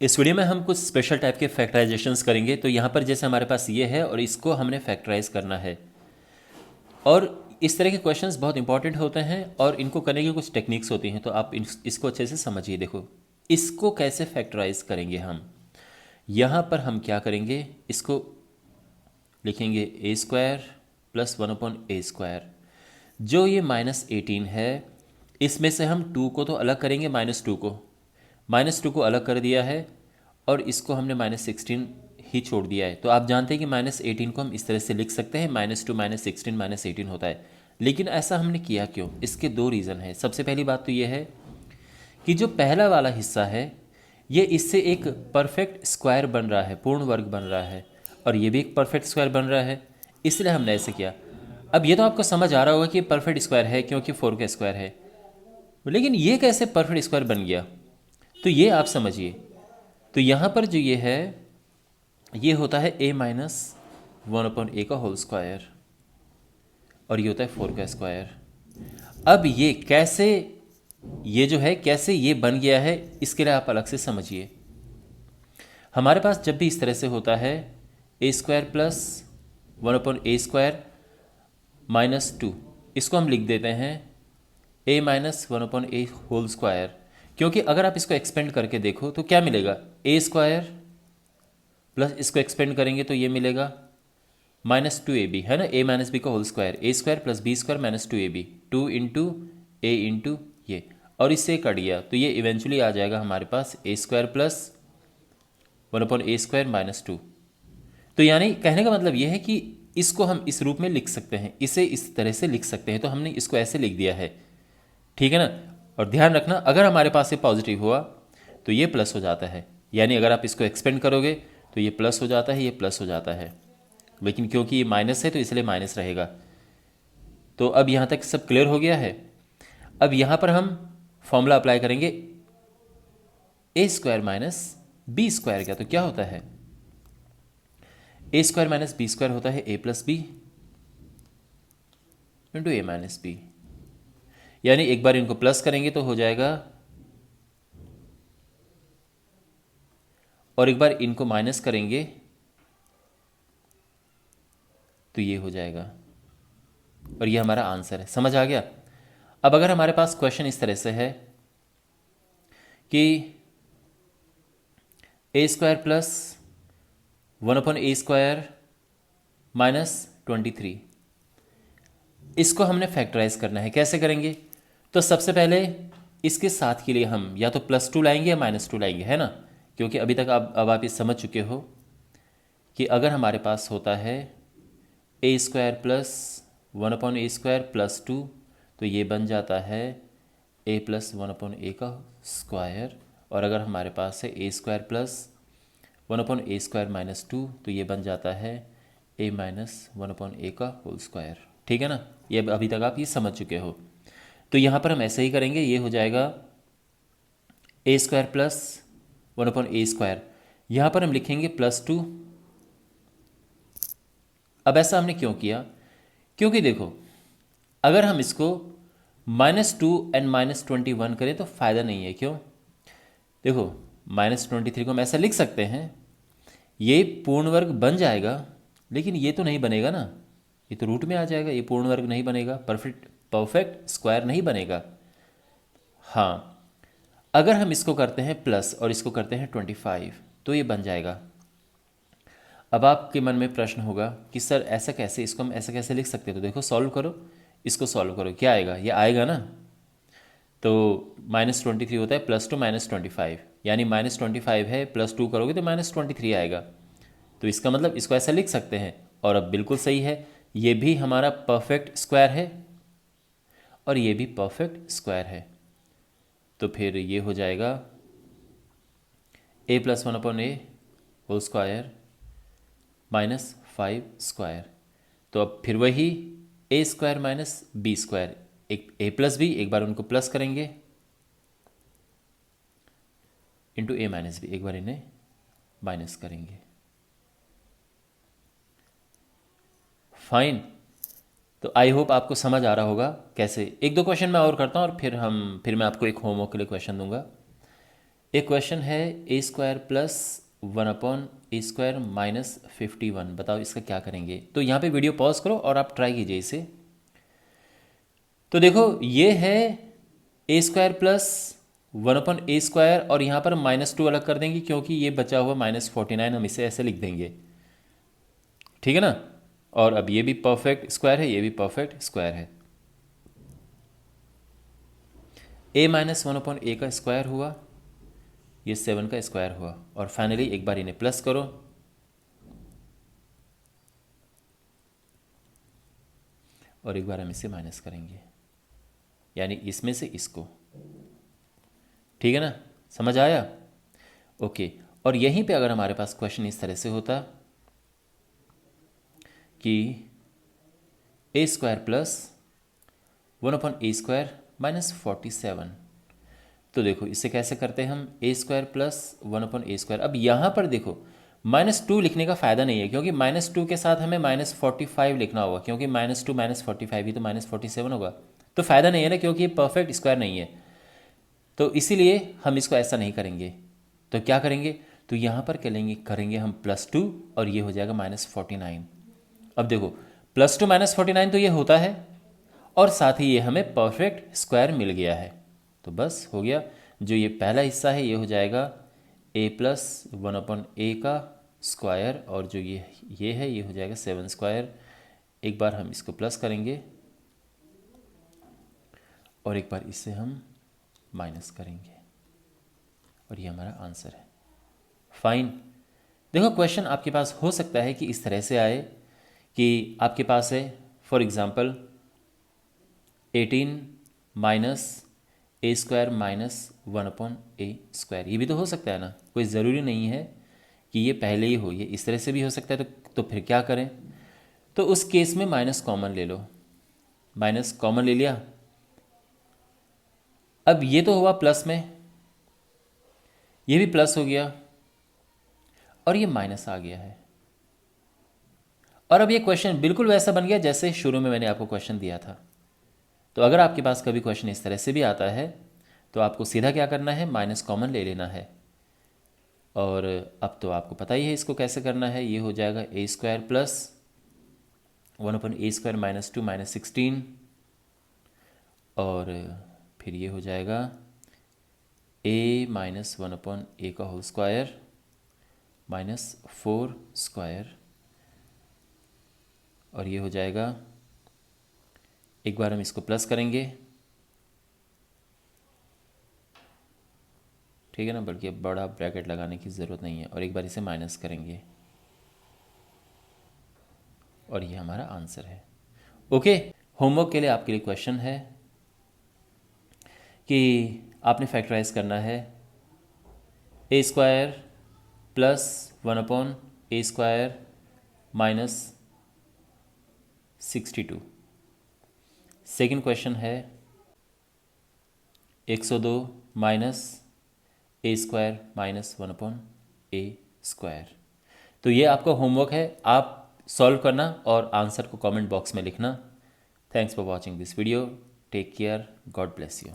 इस वीडियो में हम कुछ स्पेशल टाइप के फैक्टराइजेशंस करेंगे। तो यहाँ पर जैसे हमारे पास ये है और इसको हमने फैक्टराइज करना है, और इस तरह के क्वेश्चंस बहुत इंपॉर्टेंट होते हैं और इनको करने की कुछ टेक्निक्स होती हैं। तो आप इसको अच्छे से समझिए। देखो, इसको कैसे फैक्टराइज करेंगे हम। यहाँ पर हम क्या करेंगे, इसको लिखेंगे ए स्क्वायर प्लस 1/a²। जो ये -18 है, इसमें से हम 2 को तो अलग करेंगे, -2 को अलग कर दिया है, और इसको हमने -16 ही छोड़ दिया है। तो आप जानते हैं कि -18 को हम इस तरह से लिख सकते हैं, -2 -16 -18 होता है। लेकिन ऐसा हमने किया क्यों? इसके दो रीज़न है। सबसे पहली बात तो ये है कि जो पहला वाला हिस्सा है, ये इससे एक परफेक्ट स्क्वायर बन रहा है, पूर्ण वर्ग बन रहा है, और ये भी एक परफेक्ट स्क्वायर बन रहा है, इसलिए हमने ऐसे किया। अब ये तो आपको समझ आ रहा होगा कि परफेक्ट स्क्वायर है क्योंकि 4 का स्क्वायर है, लेकिन ये कैसे परफेक्ट स्क्वायर बन गया, तो ये आप समझिए। तो यहाँ पर जो ये है, ये होता है a-1/a का होल स्क्वायर, और ये होता है 4 का स्क्वायर। अब ये कैसे, ये जो है कैसे ये बन गया है, इसके लिए आप अलग से समझिए। हमारे पास जब भी इस तरह से होता है a² प्लस 1/a² -2, इसको हम लिख देते हैं a-1/a होल स्क्वायर। क्योंकि अगर आप इसको एक्सपेंड करके देखो तो क्या मिलेगा, a² प्लस इसको एक्सपेंड करेंगे तो ये मिलेगा -2ab, है ना, a-b का whole square, a² plus b² -2ab, 2 into a into ये, और इससे कट गया तो ये इवेंचुअली आ जाएगा हमारे पास a² प्लस 1/a² -2। तो यानी कहने का मतलब ये है कि इसको हम इस रूप में लिख सकते हैं, इसे इस तरह से लिख सकते हैं। तो हमने इसको ऐसे लिख दिया है, ठीक है ना। और ध्यान रखना, अगर हमारे पास ये पॉजिटिव हुआ तो ये प्लस हो जाता है, यानी अगर आप इसको एक्सपेंड करोगे तो ये प्लस हो जाता है, ये प्लस हो जाता है। लेकिन क्योंकि ये माइनस है तो इसलिए माइनस रहेगा। तो अब यहाँ तक सब क्लियर हो गया है। अब यहाँ पर हम फॉर्मूला अप्लाई करेंगे, a² माइनस b² का, तो क्या होता है, a² माइनस b² होता है a plus B into a minus B. यानी एक बार इनको प्लस करेंगे तो हो जाएगा, और एक बार इनको माइनस करेंगे तो ये हो जाएगा, और ये हमारा आंसर है। समझ आ गया। अब अगर हमारे पास क्वेश्चन इस तरह से है कि a² प्लस 1/a² -23, इसको हमने फैक्टराइज करना है, कैसे करेंगे? तो सबसे पहले इसके साथ के लिए हम या तो +2 लाएंगे या -2 लाएंगे, है ना। क्योंकि अभी तक अब आप ये समझ चुके हो कि अगर हमारे पास होता है a² प्लस 1/a² +2, तो ये बन जाता है a प्लस 1/a का स्क्वायर। और अगर हमारे पास है a² प्लस 1/a² -2, तो ये बन जाता है a माइनस 1/a का होल स्क्वायर, ठीक है ना। ये अभी तक आप ये समझ चुके हो। तो यहाँ पर हम ऐसे ही करेंगे, ये हो जाएगा a² प्लस 1/a²। यहाँ पर हम लिखेंगे +2। अब ऐसा हमने क्यों किया? क्योंकि देखो, अगर हम इसको -2 एंड -21 करें तो फ़ायदा नहीं है। क्यों? देखो, -23 को हम ऐसा लिख सकते हैं, ये पूर्ण वर्ग बन जाएगा, लेकिन ये तो नहीं बनेगा ना, ये तो रूट में आ जाएगा, ये पूर्ण वर्ग नहीं बनेगा, परफेक्ट स्क्वायर नहीं बनेगा। हाँ, अगर हम इसको करते हैं प्लस और इसको करते हैं 25, तो ये बन जाएगा। अब आपके मन में प्रश्न होगा कि सर ऐसा कैसे, इसको हम ऐसा कैसे लिख सकते हैं? तो देखो, सॉल्व करो, इसको सॉल्व करो, क्या आएगा, ये आएगा ना। तो -23 होता है +2 -25, यानी -25 है, +2 करोगे तो -23 आएगा। तो इसका मतलब इसको ऐसा लिख सकते हैं। और अब बिल्कुल सही है, ये भी हमारा परफेक्ट स्क्वायर है और ये भी परफेक्ट स्क्वायर है। तो फिर ये हो जाएगा a plus 1/a whole square -5 square. तो अब फिर वही a² माइनस b², एक a प्लस बी, एक बार उनको प्लस करेंगे, इंटू a माइनस बी, एक बार इन्हें माइनस करेंगे। फाइन। तो आई होप आपको समझ आ रहा होगा कैसे। एक दो क्वेश्चन मैं और करता हूँ और फिर मैं आपको एक होमवर्क के लिए क्वेश्चन दूंगा। एक क्वेश्चन है ए स्क्वायर प्लस 1/a² माइनस 51, बताओ इसका क्या करेंगे। तो यहाँ पे वीडियो पॉज करो और आप ट्राई कीजिए इसे। तो देखो ये है ए स्क्वायर प्लस 1/a² और यहाँ पर -2 अलग कर देंगे क्योंकि ये बचा हुआ -49, हम इसे ऐसे लिख देंगे, ठीक है ना। और अब ये भी परफेक्ट स्क्वायर है, ये भी परफेक्ट स्क्वायर है। a - 1/a का स्क्वायर हुआ, ये 7 का स्क्वायर हुआ, और फाइनली एक बार इन्हें प्लस करो और एक बार हम इसे माइनस करेंगे, यानी इसमें से इसको, ठीक है ना, समझ आया। ओके, और यहीं पे अगर हमारे पास क्वेश्चन इस तरह से होता कि a square plus 1/a² minus 47, तो देखो इसे कैसे करते हैं हम, a स्क्वायर प्लस 1/a²। अब यहाँ पर देखो -2 लिखने का फ़ायदा नहीं है क्योंकि -2 के साथ हमें -45 लिखना होगा, क्योंकि -2 -45 ही तो -47 होगा, तो फ़ायदा नहीं है ना, क्योंकि ये परफेक्ट स्क्वायर नहीं है। तो इसीलिए हम इसको ऐसा नहीं करेंगे। तो क्या करेंगे, तो यहाँ पर करेंगे हम +2 और ये हो जाएगा -49। अब देखो +2 -49 तो ये होता है, और साथ ही ये हमें परफेक्ट स्क्वायर मिल गया है। तो बस हो गया, जो ये पहला हिस्सा है ये हो जाएगा a प्लस 1/a का स्क्वायर, और जो ये है ये हो जाएगा 7 स्क्वायर। एक बार हम इसको प्लस करेंगे और एक बार इससे हम माइनस करेंगे, और ये हमारा आंसर है। फाइन। देखो क्वेश्चन आपके पास हो सकता है कि इस तरह से आए कि आपके पास है for example 18 minus a² minus 1/a², ये भी तो हो सकता है ना, कोई ज़रूरी नहीं है कि ये पहले ही हो, ये इस तरह से भी हो सकता है। तो फिर क्या करें, तो उस केस में माइनस कॉमन ले लो, माइनस कॉमन ले लिया। अब ये तो हुआ प्लस में, ये भी प्लस हो गया और ये माइनस आ गया है, और अब ये क्वेश्चन बिल्कुल वैसा बन गया जैसे शुरू में मैंने आपको क्वेश्चन दिया था। तो अगर आपके पास कभी क्वेश्चन इस तरह से भी आता है तो आपको सीधा क्या करना है, माइनस कॉमन ले लेना है। और अब तो आपको पता ही है इसको कैसे करना है, ये हो जाएगा a² plus 1/a² minus 2 minus 16, और फिर ये हो जाएगा a माइनस 1/a का होल स्क्वायर माइनस 4 स्क्वायर, और ये हो जाएगा, एक बार हम इसको प्लस करेंगे, ठीक है ना, बल्कि अब बड़ा ब्रैकेट लगाने की ज़रूरत नहीं है, और एक बार इसे माइनस करेंगे, और ये हमारा आंसर है। ओके, होमवर्क के लिए आपके लिए क्वेश्चन है कि आपने फैक्टराइज करना है a² plus 1/a² minus 62। Second question है 102 माइनस a² माइनस 1/a²। तो ये आपका होमवर्क है, आप सॉल्व करना और आंसर को कमेंट बॉक्स में लिखना। Thanks for watching this video, take care, God bless you.